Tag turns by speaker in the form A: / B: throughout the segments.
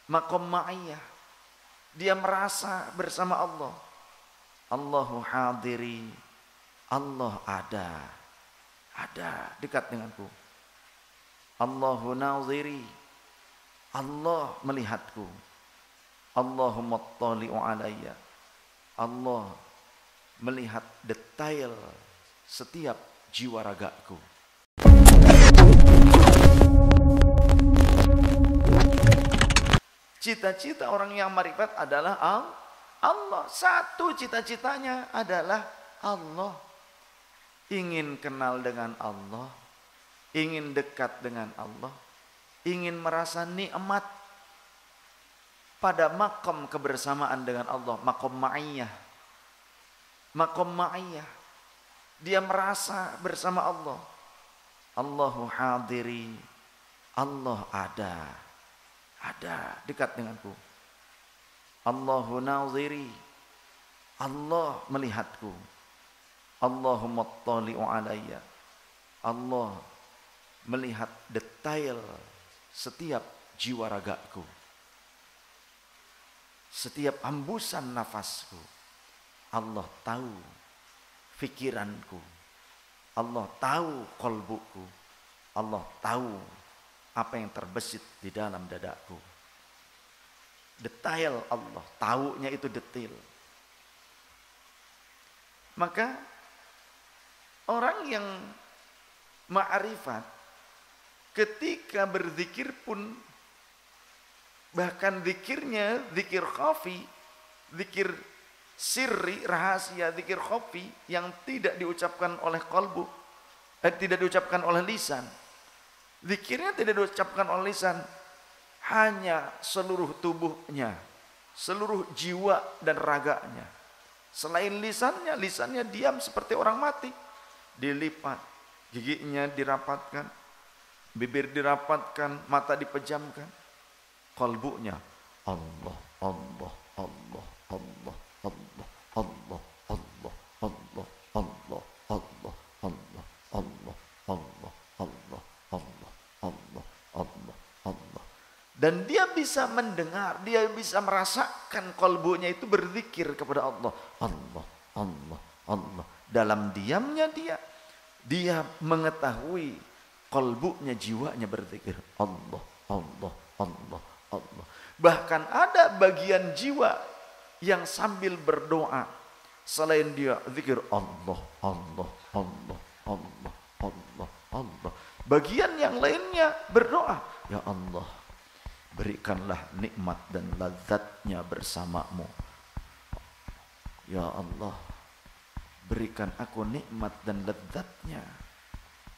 A: Maqam ma'iyah. Dia merasa bersama Allah. Allahu hadiri. Allah ada dekat denganku. Allahu naziri. Allah melihatku. Allahumma ttali'u alayya. Allah melihat detail setiap jiwa ragaku. Cita-cita orang yang marifat adalah Allah. Satu cita-citanya adalah Allah. Ingin kenal dengan Allah, ingin dekat dengan Allah, ingin merasa nikmat pada makom kebersamaan dengan Allah, makom ma'iyah. Makom ma'iyah. Dia merasa bersama Allah. Allahu hadiri. Allah ada dekat denganku. Allahu naziri. Allah melihatku. Allahumma ttali'u alayya. Allah melihat detail setiap jiwa ragaku. Setiap hembusan nafasku. Allah tahu fikiranku. Allah tahu kolbuku. Allah tahu apa yang terbesit di dalam dadaku. Detail Allah, tahunya itu detail. Maka orang yang ma'rifat ketika berzikir pun, bahkan zikirnya zikir khafi, zikir sirri, rahasia, zikir khafi yang tidak diucapkan oleh qalbu, tidak diucapkan oleh lisan. Zikirnya tidak diucapkan oleh lisan, hanya seluruh tubuhnya, seluruh jiwa dan raganya. Selain lisannya diam seperti orang mati. Dilipat, giginya dirapatkan, bibir dirapatkan, mata dipejamkan. Qalbunya Allah, Allah, Allah, Allah, Allah, Allah, Allah, Allah, Allah, Allah, Allah, Allah, Allah, Allah, Allah, Allah, Allah, Allah. Dan dia bisa mendengar, dia bisa merasakan kalbunya itu berzikir kepada Allah. Allah, Allah, Allah. Dalam diamnya dia mengetahui kalbunya, jiwanya berzikir. Allah, Allah, Allah, Allah. Bahkan ada bagian jiwa yang sambil berdoa, selain dia zikir Allah, Allah, Allah, Allah, Allah, Allah. Bagian yang lainnya berdoa, ya Allah, berikanlah nikmat dan lazatnya bersamamu. Ya Allah, berikan aku nikmat dan lezatnya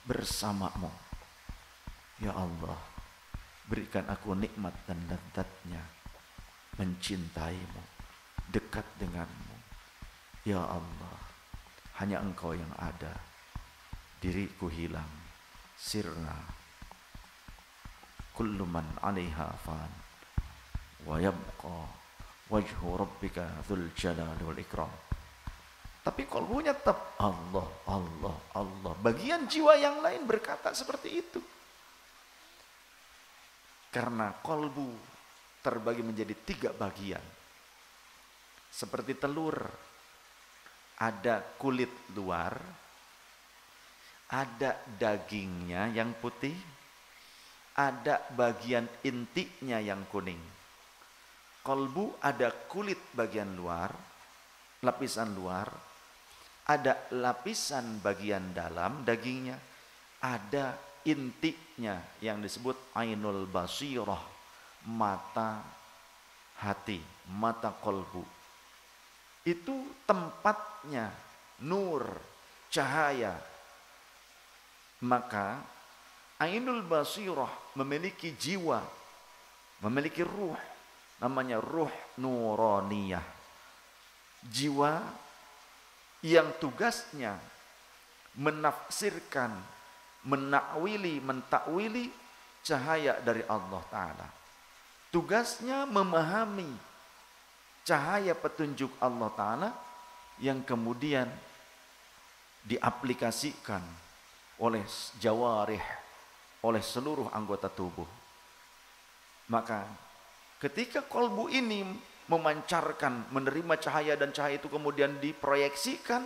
A: bersamamu. Ya Allah, berikan aku nikmat dan lezatnya mencintaimu, dekat denganmu. Ya Allah, hanya Engkau yang ada. Diriku hilang, sirna. Kullu man 'alaiha fan wa yabqa wajhu rabbika dzul jalali wal ikram. Tapi kalbunya tetap Allah, Allah, Allah. Bagian jiwa yang lain berkata seperti itu. Karena kalbu terbagi menjadi 3 bagian. Seperti telur. Ada kulit luar, ada dagingnya yang putih, ada bagian intinya yang kuning. Kalbu ada kulit bagian luar, lapisan luar, ada lapisan bagian dalam dagingnya, ada intinya yang disebut ainul basirah, mata hati, mata kalbu. Itu tempatnya nur, cahaya. Maka ainul basirah memiliki jiwa, memiliki ruh, namanya ruh nuraniyah. Jiwa yang tugasnya menafsirkan, menakwili, mentakwili cahaya dari Allah Ta'ala. Tugasnya memahami cahaya petunjuk Allah Ta'ala yang kemudian diaplikasikan oleh jawarih, oleh seluruh anggota tubuh. Maka Ketika kolbu ini memancarkan, menerima cahaya dan cahaya itu kemudian diproyeksikan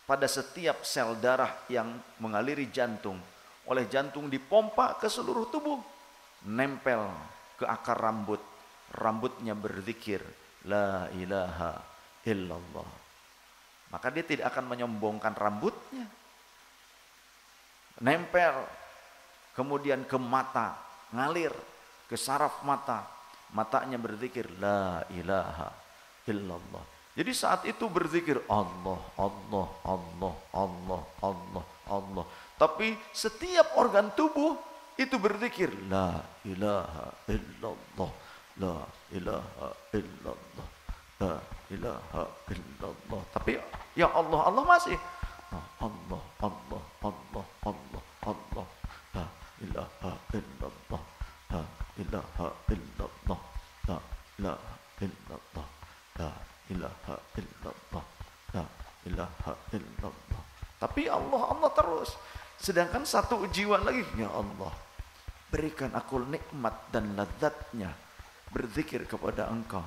A: pada setiap sel darah yang mengaliri jantung. Oleh jantung dipompa ke seluruh tubuh. Nempel ke akar rambut. Rambutnya berzikir, la ilaha illallah. Maka dia tidak akan menyombongkan rambutnya. Nempel. Kemudian ke mata, ngalir ke saraf mata. Matanya berzikir, la ilaha illallah. Jadi saat itu berzikir Allah, Allah, Allah, Allah, Allah, Allah. Tapi setiap organ tubuh itu berzikir la ilaha illallah, la ilaha illallah, la ilaha illallah. Tapi ya Allah, Allah masih Allah, Allah, Allah, Allah, Allah, la ilaha illallah, la ilaha illallah, la ilaha illallah, la ilaha illallah, la ilaha illallah. Tapi Allah, Allah terus. Sedangkan satu jiwa lagi, ya Allah, berikan aku nikmat dan lezatnya berzikir kepada Engkau.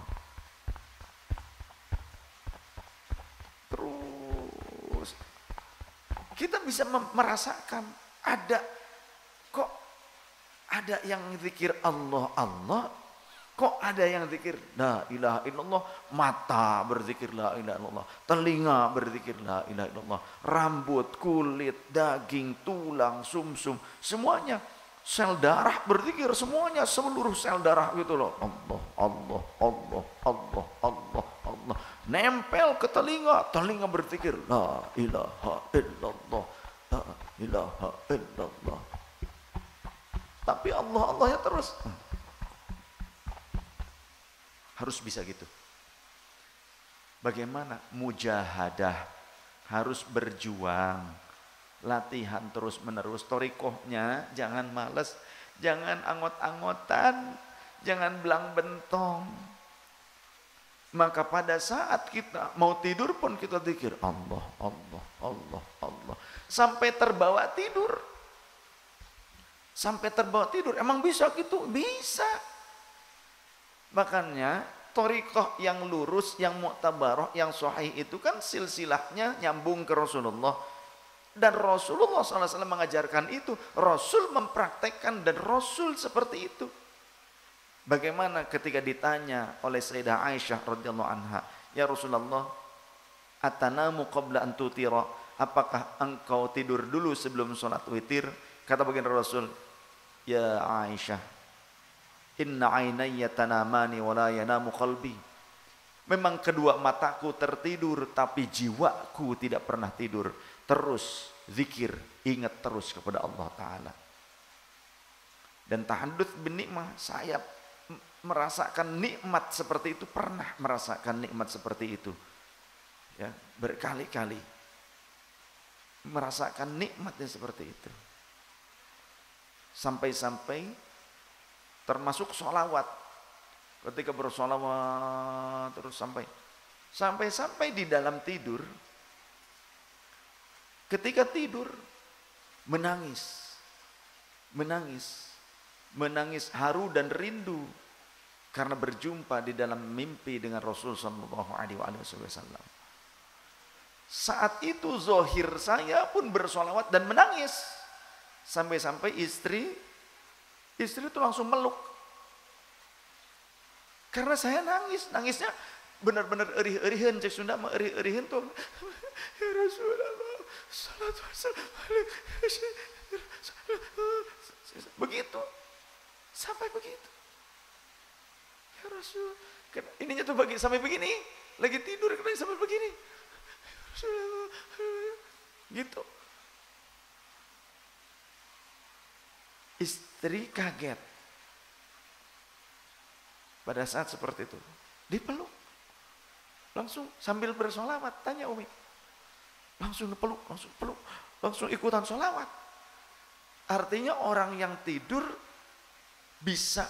A: Terus kita bisa merasakan kok ada yang zikir Allah, Allah, kok ada yang zikir la ilaha illallah, mata berzikir la ilaha illallah, telinga berzikir la ilaha illallah, rambut, kulit, daging, tulang, sumsum, semuanya, sel darah berzikir semuanya, seluruh sel darah gitu loh. Allah, Allah, Allah, Allah, Allah, Allah. Nempel ke telinga, telinga berzikir la ilaha illallah, la ilaha illallah. Tapi Allah, Allah ya terus. Harus bisa gitu. Bagaimana? Mujahadah. Harus berjuang. Latihan terus menerus. Torikohnya jangan males. Jangan angot-angotan. Jangan belang bentong. Maka pada saat kita mau tidur pun kita zikir Allah, Allah, Allah, Allah. Sampai terbawa tidur. Sampai terbawa tidur. Emang bisa gitu? Bisa. Makanya thariqah yang lurus, yang mu'tabarah, yang sahih itu kan silsilahnya nyambung ke Rasulullah. Dan Rasulullah SAW mengajarkan itu. Rasul mempraktekkan dan Rasul seperti itu. Bagaimana ketika ditanya oleh Sayyidah Aisyah radhiyallahu anha, ya Rasulullah, atanamu qabla an tutira, apakah engkau tidur dulu sebelum sholat witir? Kata baginda Rasul, ya Aisyah, inna ainayya tanamani wa la yanamu qalbi. Memang kedua mataku tertidur tapi jiwaku tidak pernah tidur. Terus zikir, ingat terus kepada Allah Ta'ala. Dan tahadduts bin nikmah, saya merasakan nikmat seperti itu, pernah merasakan nikmat seperti itu. Ya, berkali-kali merasakan nikmatnya seperti itu. Sampai-sampai termasuk sholawat, ketika bersolawat terus sampai di dalam tidur, ketika tidur menangis haru dan rindu karena berjumpa di dalam mimpi dengan Rasul sallallahu alaihi wasallam. Saat itu zahir saya pun bersolawat dan menangis, sampai-sampai istri itu langsung meluk. Karena saya nangisnya benar-benar erih-erihan, cek Sunda mah erih-erihan tuh. Ya Rasulullah, sallallahu alaihi wasallam. Begitu. Sampai begitu. Ya Rasul, ininya tuh sampai begini, lagi tidur sampai begini. Ya Rasulullah. Gitu. Istri kaget pada saat seperti itu, dipeluk langsung sambil bersolawat. Tanya Umi, langsung dipeluk, langsung ikutan solawat. Artinya orang yang tidur bisa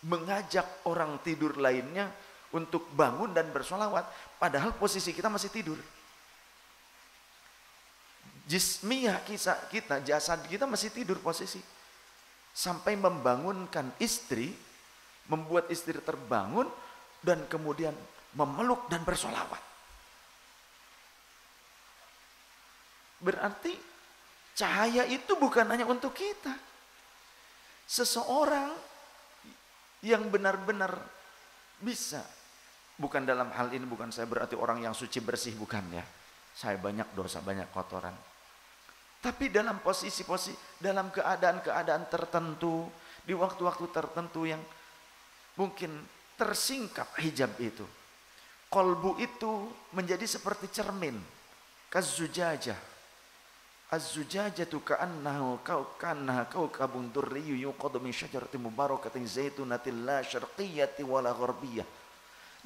A: mengajak orang tidur lainnya untuk bangun dan bersolawat, padahal posisi kita masih tidur. Jismiyah kita, jasad kita masih tidur posisi. Sampai membangunkan istri membuat istri terbangun dan kemudian memeluk dan bersolawat. Berarti cahaya itu bukan hanya untuk kita. Seseorang yang benar-benar bisa, bukan dalam hal ini bukan saya berarti orang yang suci bersih, bukan ya. Saya banyak dosa, banyak kotoran. Tapi dalam posisi-posisi, dalam keadaan-keadaan tertentu, di waktu-waktu tertentu yang mungkin tersingkap hijab itu, kolbu itu menjadi seperti cermin, kazzujajah. Az-zujajatu ka'annahu kaukabun durriyyu yuqadu min syajaratin mubarakatin zaitunatin la syarqiyyati wala gharbiyah.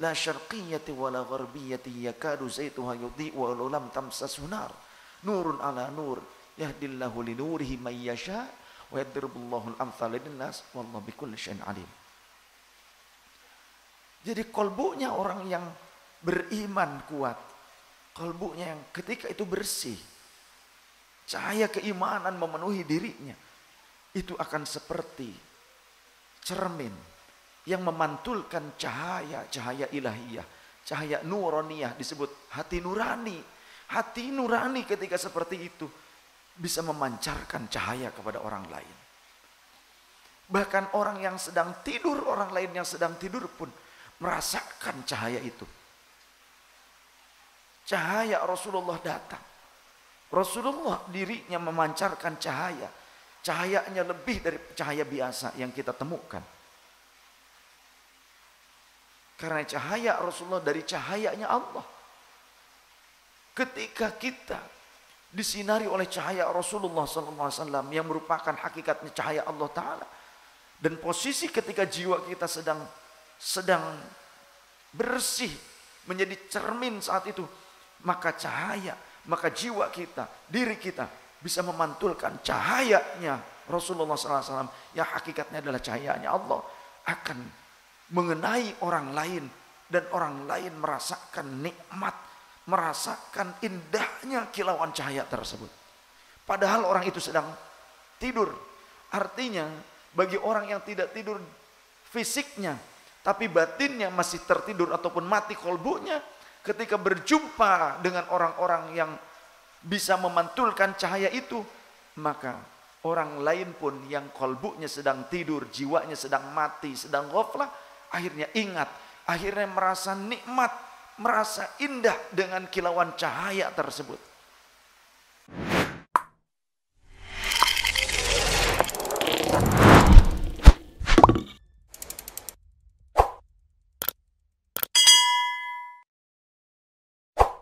A: La syarqiyyati wala gharbiyati yakadu zaituha yudhi'u walau lam tamsashu nar. Nurun ala nur yahdillahu li nurihi man yasha wa yadribullahu al-amthala lin-nas wallahu bikulli syai'in alim. Jadi kolbunya orang yang beriman kuat, kolbunya yang ketika itu bersih, cahaya keimanan memenuhi dirinya, itu akan seperti cermin yang memantulkan cahaya ilahiyah, cahaya nuraniyah, disebut hati nurani. Hati nurani ketika seperti itu bisa memancarkan cahaya kepada orang lain. Bahkan orang yang sedang tidur, orang lain yang sedang tidur pun merasakan cahaya itu. Cahaya Rasulullah datang. Rasulullah dirinya memancarkan cahaya. Cahayanya lebih dari cahaya biasa yang kita temukan. Karena cahaya Rasulullah dari cahayanya Allah. Ketika kita disinari oleh cahaya Rasulullah SAW yang merupakan hakikatnya cahaya Allah Ta'ala. Dan posisi ketika jiwa kita sedang bersih menjadi cermin saat itu, maka cahaya, maka jiwa kita, diri kita bisa memantulkan cahayanya Rasulullah SAW yang hakikatnya adalah cahayanya Allah, akan mengenai orang lain dan orang lain merasakan nikmat, merasakan indahnya kilauan cahaya tersebut. Padahal orang itu sedang tidur. Artinya bagi orang yang tidak tidur fisiknya tapi batinnya masih tertidur ataupun mati kolbunya, ketika berjumpa dengan orang-orang yang bisa memantulkan cahaya itu, maka orang lain pun yang kolbunya sedang tidur, jiwanya sedang mati, sedang ghaflah, akhirnya ingat, akhirnya merasa nikmat, merasa indah dengan kilauan cahaya tersebut.